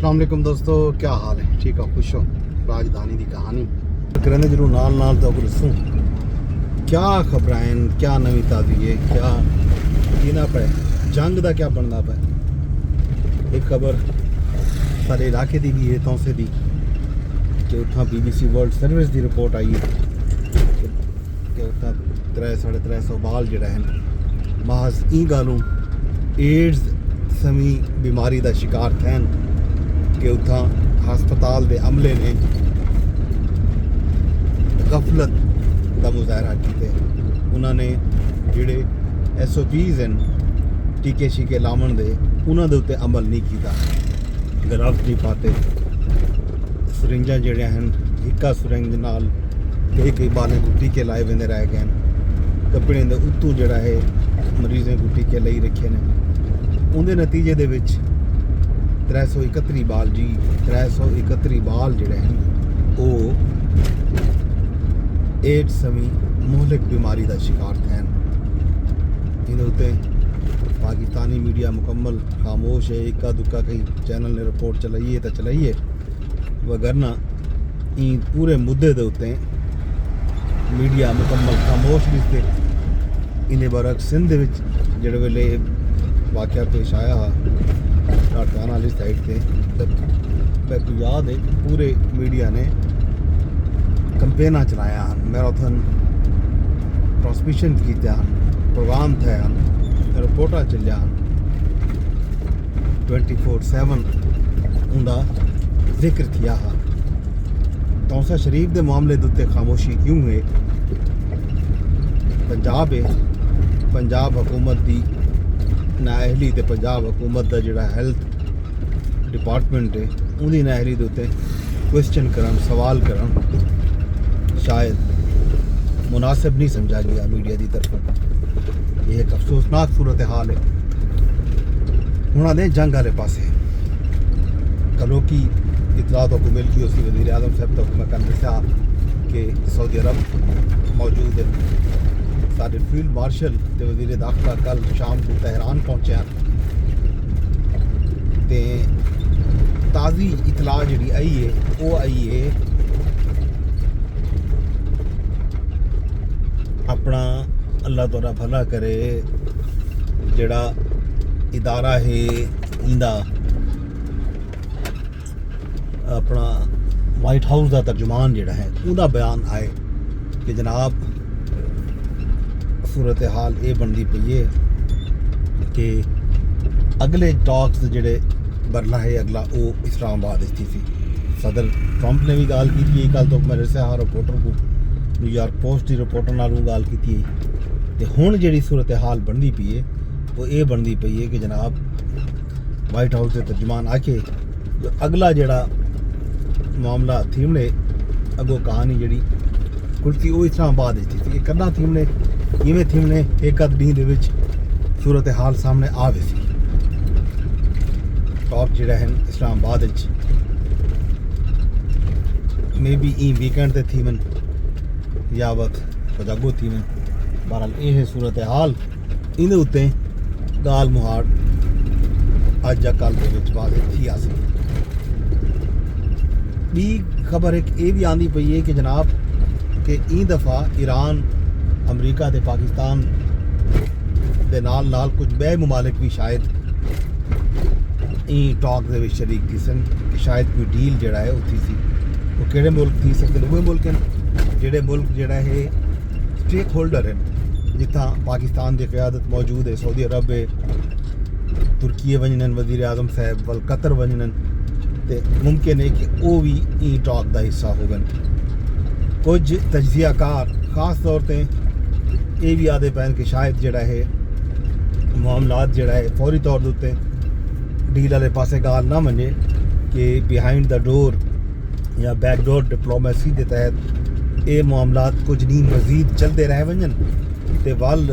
अस्सलाम वालेकुम दोस्तों, क्या हाल है? ठीक हो, खुश हो? राजधानी की कहानी करें जरूर नाल नाल तो दसूँ क्या खबर हैं, क्या नवी ताज़ी है, क्या कीना पे जंग का क्या बनता पे। एक खबर सारे इलाके की भी है तौसे दी कि उत्थां BBC वर्ल्ड सर्विस की रिपोर्ट आई है कि उत्थां 300-350 बाल जोड़ा है महज ई गालों एड्स समी बीमारी का शिकार थे कि उत्थां हस्पताल के अमले ने गफलत का मुजाहरा किया। उन्होंने जोड़े SOPs हैं टीके शीके लावन दे उन्होंने उत्ते अमल नहीं किया, ग्लव्स नहीं पाते, सरिंजा जोड़िया हैं हिक्का सुरिंज नाल कई बालें को टीके लाए वेंदे रह गए, कपड़े के उत्तों जोड़ा है मरीज़ों को टीके लाई रखे ने। उनके नतीजे दे विच 331 बाल जी 331 बाल जोड़े हैं वो एड्स समी मोहलिक बीमारी का शिकार थे। इन उत्ते पाकिस्तानी मीडिया मुकम्मल खामोश है, इक्का दुक्का कई चैनल ने रिपोर्ट चलाई है तो चलाई है, वगरना इन पूरे मुद्दे के उत्ते मीडिया मुकम्मल खामोश दिसते। इन्हें बरक सिंध जोड़े वेले वाक़या पेश आया लाड़काना वाली साइड से मैं याद है पूरे मीडिया ने कंपेना चलाया, मैराथन ट्रांसमिशन किया, प्रोग्राम थे, रिपोर्टा चलिया 24/7 उनका जिक्र किया। तौसा शरीफ के मामले के उत्ते खामोशी क्यों है? पंजाब है, पंजाब हुकूमत की नाअहली तो पंजाब हुकूमत का जोड़ा हेल्थ डिपार्टमेंट है उनकी नाअहली के उत्ते क्वेश्चन करन सवाल करन शायद मुनासिब नहीं समझा गया मीडिया की तरफ। यह एक अफसोसनाक सूरत हाल है। हूँ आते जंग वाले पासे कलों की इतला तो मिल गई उसी वज़ीर आज़म साहब तक मैं कल दसा कि सऊदी अरब मौजूद है। सारे फील्ड मार्शल ते वज़ीर दाखिला कल शाम को तेहरान पहुँचे ते ताज़ी इतला जी आई है वो आई है अपना अल्लाह तौला भला करे जड़ा इदारा है इंदा अपना वाइट हाउस का तर्जुमान जोड़ा है उनका बयान आए कि जनाब सूरत हाल ये बनती पई है कि अगले टॉक्स जोड़े बरना है अगला वो इस्लामाबाद थी। सदर ट्रंप ने भी गाल की कल तो मेरे से रिपोर्टर को न्यूयॉर्क पोस्ट की रिपोर्टर नालों गाल की तो हुण जी सूरत हाल बनती पई है वो ये बनती पई है कि जनाब वाइट हाउस के तर्जुमान आके जो अगला जोड़ा मामला थीमने अगो कहानी जी कुर्सी वो इस्लामाबाद थी कदा थीमने इवें थीमने एक अद डी सूरत हाल सामने आ सी। टॉप जोड़ा है इस्लामाबाद मे बी ई वीकेंड से थीमन या वक्त पजागो थीमन। बहरहाल यह है सूरत हाल। इन उत्ते गाल मुहाड़ अज या कल के वाज़ेह थी आ सी। बी खबर एक ये भी आंदी पई है कि जनाब कि ई दफ़ा ईरान अमरीका ते पाकिस्तान दे नाल कुछ बे मुमालिक भी शायद ई टॉक दे विच शरीक थी सन कि शायद कोई डील जड़ा है उठी सी। वो किहड़े मुल्क थी सकते वो मुल्क हैं जिहड़े मुल्क जड़ा है स्टेक होल्डर हैं जिथा पाकिस्तान की क़यादत मौजूद है, सऊदी अरब है, तुर्की वजनन वज़ीर आज़म साहब वल कतर वजनन ते मुमकिन है कि वो भी ई टॉक का हिस्सा होगन। कुछ तजज़ियाकार खास तौर पर ये भी आदे पैन कि शायद जड़ा है मामलात जड़ा है फौरी तौर के उत्ते डील वाले पासे गाल ना मने कि बिहाइंड द डोर या बैकडोर डिप्लोमेसी के तहत ये मामलात कुछ दिन मजीद चलते रह वजन ते वल